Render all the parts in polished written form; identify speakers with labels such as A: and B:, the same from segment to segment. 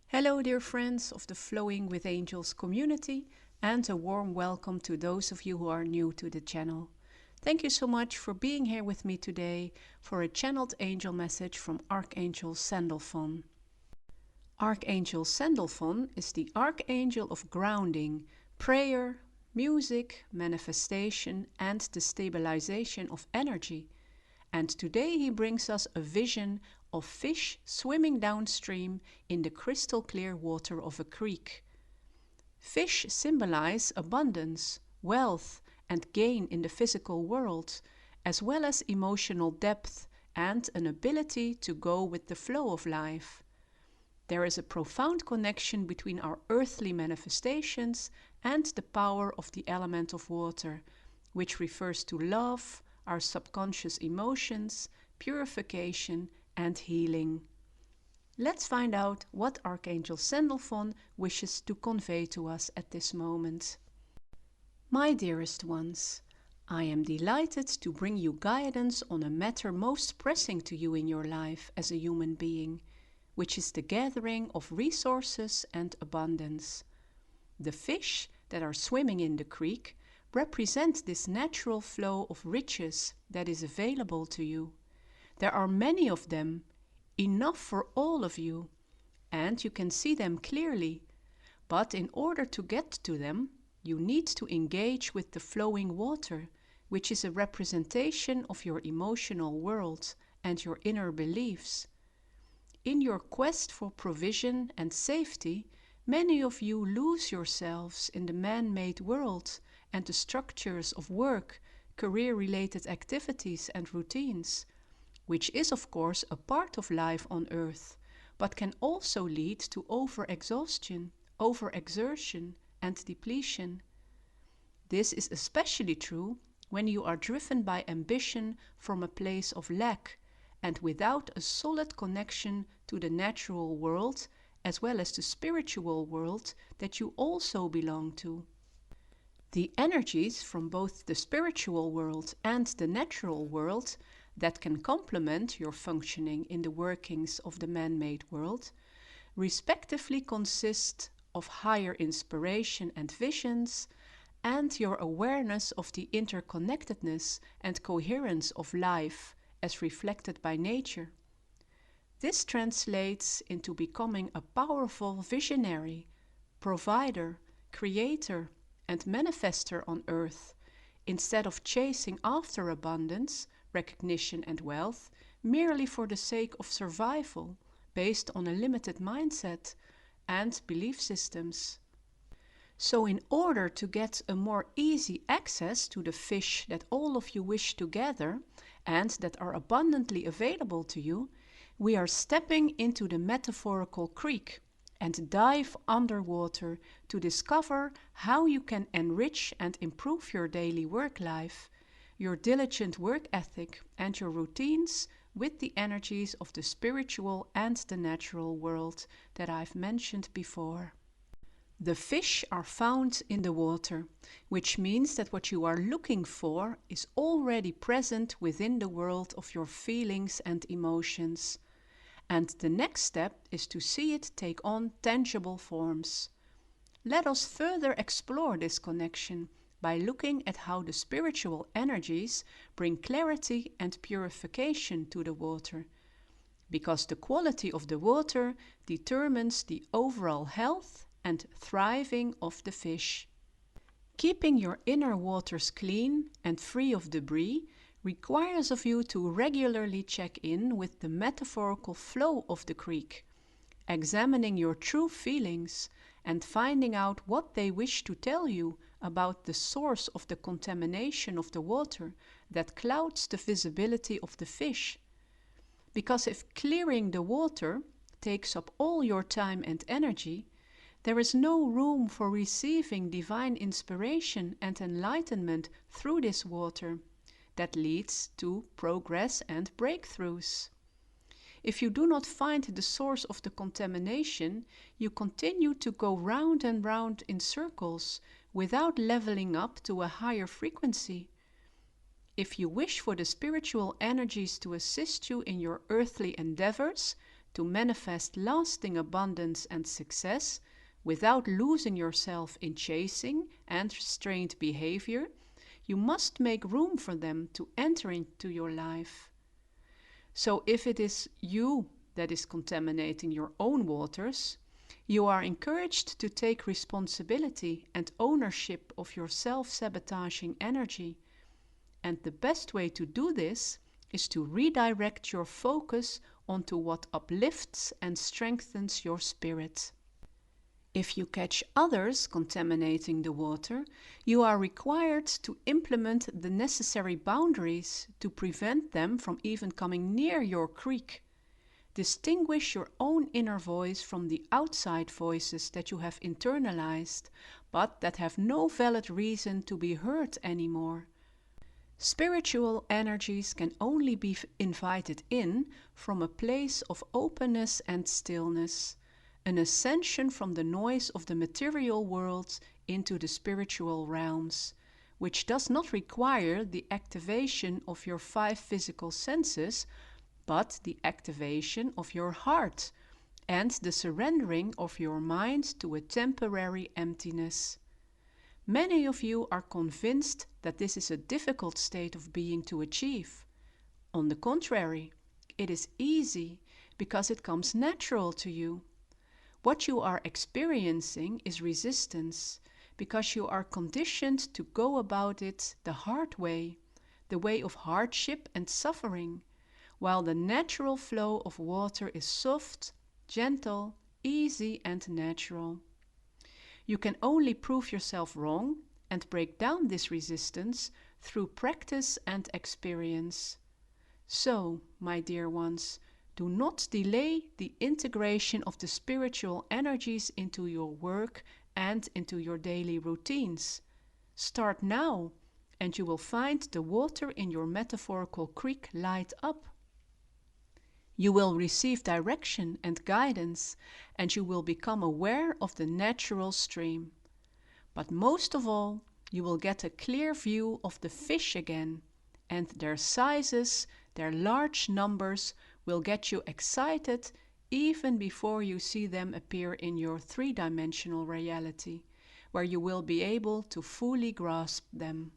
A: Hello dear friends of the Flowing with Angels community, and a warm welcome to those of you who are new to the channel. Thank you so much for being here with me today for a channeled angel message from Archangel Sandalphon. Archangel Sandalphon is the archangel of grounding, prayer, music, manifestation and the stabilization of energy. And today he brings us a vision of fish swimming downstream in the crystal clear water of a creek. Fish symbolize abundance, wealth, and gain in the physical world, as well as emotional depth and an ability to go with the flow of life. There is a profound connection between our earthly manifestations and the power of the element of water, which refers to love, our subconscious emotions, purification, and healing. Let's find out what Archangel Sandalphon wishes to convey to us at this moment. My dearest ones, I am delighted to bring you guidance on a matter most pressing to you in your life as a human being, which is the gathering of resources and abundance. The fish that are swimming in the creek represent this natural flow of riches that is available to you. There are many of them, enough for all of you, and you can see them clearly. But in order to get to them, you need to engage with the flowing water, which is a representation of your emotional world and your inner beliefs. In your quest for provision and safety, many of you lose yourselves in the man-made world and the structures of work, career-related activities and routines, which is of course a part of life on earth, but can also lead to overexhaustion, overexertion and depletion. This is especially true when you are driven by ambition from a place of lack and without a solid connection to the natural world as well as the spiritual world that you also belong to. The energies from both the spiritual world and the natural world that can complement your functioning in the workings of the man-made world respectively consist of higher inspiration and visions and your awareness of the interconnectedness and coherence of life as reflected by nature. This translates into becoming a powerful visionary, provider, creator, and manifester on earth, instead of chasing after abundance, recognition and wealth merely for the sake of survival based on a limited mindset and belief systems. So in order to get a more easy access to the fish that all of you wish to gather and that are abundantly available to you, we are stepping into the metaphorical creek and dive underwater to discover how you can enrich and improve your daily work life, your diligent work ethic and your routines with the energies of the spiritual and the natural world that I've mentioned before. The fish are found in the water, which means that what you are looking for is already present within the world of your feelings and emotions. And the next step is to see it take on tangible forms. Let us further explore this connection by looking at how the spiritual energies bring clarity and purification to the water, because the quality of the water determines the overall health and thriving of the fish. Keeping your inner waters clean and free of debris requires of you to regularly check in with the metaphorical flow of the creek, examining your true feelings and finding out what they wish to tell you about the source of the contamination of the water that clouds the visibility of the fish. Because if clearing the water takes up all your time and energy, there is no room for receiving divine inspiration and enlightenment through this water that leads to progress and breakthroughs. If you do not find the source of the contamination, you continue to go round and round in circles without leveling up to a higher frequency. If you wish for the spiritual energies to assist you in your earthly endeavors, to manifest lasting abundance and success, without losing yourself in chasing and restrained behavior, you must make room for them to enter into your life. So if it is you that is contaminating your own waters, you are encouraged to take responsibility and ownership of your self-sabotaging energy. And the best way to do this is to redirect your focus onto what uplifts and strengthens your spirit. If you catch others contaminating the water, you are required to implement the necessary boundaries to prevent them from even coming near your creek. Distinguish your own inner voice from the outside voices that you have internalized, but that have no valid reason to be heard anymore. Spiritual energies can only be invited in from a place of openness and stillness, an ascension from the noise of the material world into the spiritual realms, which does not require the activation of your 5 physical senses, but the activation of your heart and the surrendering of your mind to a temporary emptiness. Many of you are convinced that this is a difficult state of being to achieve. On the contrary, it is easy because it comes natural to you. What you are experiencing is resistance because you are conditioned to go about it the hard way, the way of hardship and suffering, while the natural flow of water is soft, gentle, easy, and natural. You can only prove yourself wrong and break down this resistance through practice and experience. So, my dear ones, do not delay the integration of the spiritual energies into your work and into your daily routines. Start now, and you will find the water in your metaphorical creek light up. You will receive direction and guidance, and you will become aware of the natural stream. But most of all, you will get a clear view of the fish again, and their sizes, their large numbers will get you excited even before you see them appear in your 3-dimensional reality, where you will be able to fully grasp them.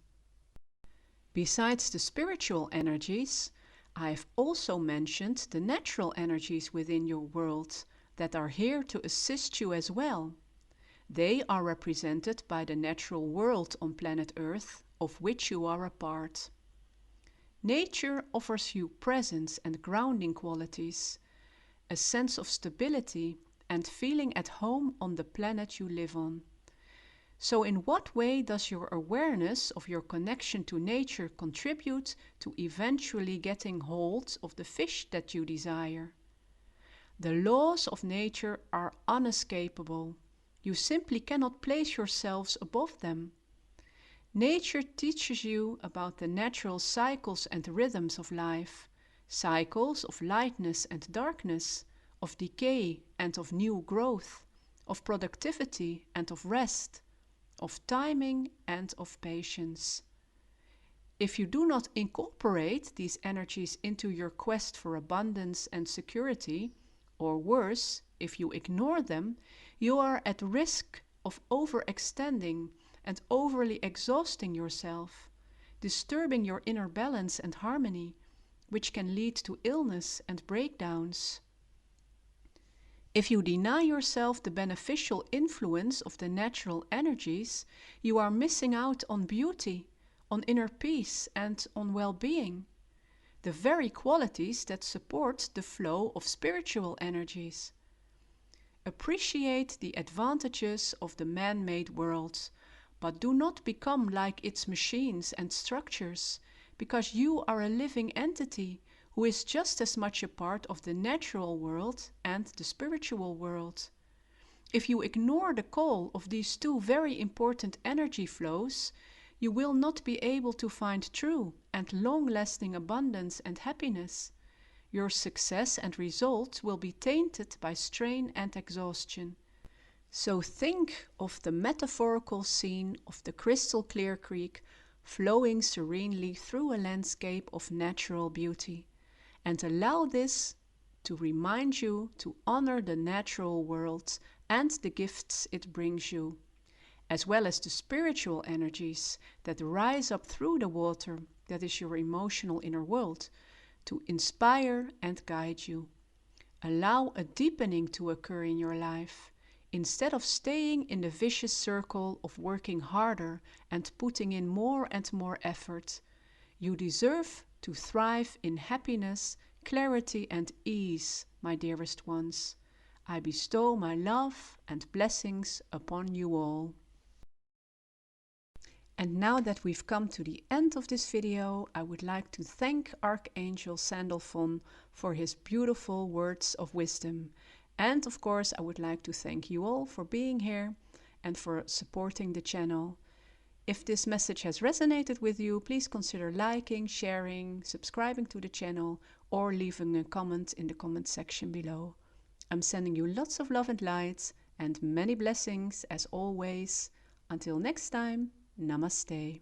A: Besides the spiritual energies, I've also mentioned the natural energies within your world that are here to assist you as well. They are represented by the natural world on planet Earth, of which you are a part. Nature offers you presence and grounding qualities, a sense of stability and feeling at home on the planet you live on. So in what way does your awareness of your connection to nature contribute to eventually getting hold of the fish that you desire? The laws of nature are unescapable. You simply cannot place yourselves above them. Nature teaches you about the natural cycles and rhythms of life, cycles of lightness and darkness, of decay and of new growth, of productivity and of rest, of timing and of patience. If you do not incorporate these energies into your quest for abundance and security, or worse, if you ignore them, you are at risk of overextending and overly exhausting yourself, disturbing your inner balance and harmony, which can lead to illness and breakdowns. If you deny yourself the beneficial influence of the natural energies, you are missing out on beauty, on inner peace, and on well-being, the very qualities that support the flow of spiritual energies. Appreciate the advantages of the man-made world, but do not become like its machines and structures, because you are a living entity who is just as much a part of the natural world and the spiritual world. If you ignore the call of these 2 very important energy flows, you will not be able to find true and long-lasting abundance and happiness. Your success and results will be tainted by strain and exhaustion. So think of the metaphorical scene of the crystal clear creek flowing serenely through a landscape of natural beauty. And allow this to remind you to honor the natural world and the gifts it brings you, as well as the spiritual energies that rise up through the water that is your emotional inner world, to inspire and guide you. Allow a deepening to occur in your life. Instead of staying in the vicious circle of working harder and putting in more and more effort, you deserve to thrive in happiness, clarity, and ease, my dearest ones. I bestow my love and blessings upon you all. And now that we've come to the end of this video, I would like to thank Archangel Sandalphon for his beautiful words of wisdom. And of course, I would like to thank you all for being here and for supporting the channel. If this message has resonated with you, please consider liking, sharing, subscribing to the channel, or leaving a comment in the comment section below. I'm sending you lots of love and light and many blessings as always. Until next time, namaste.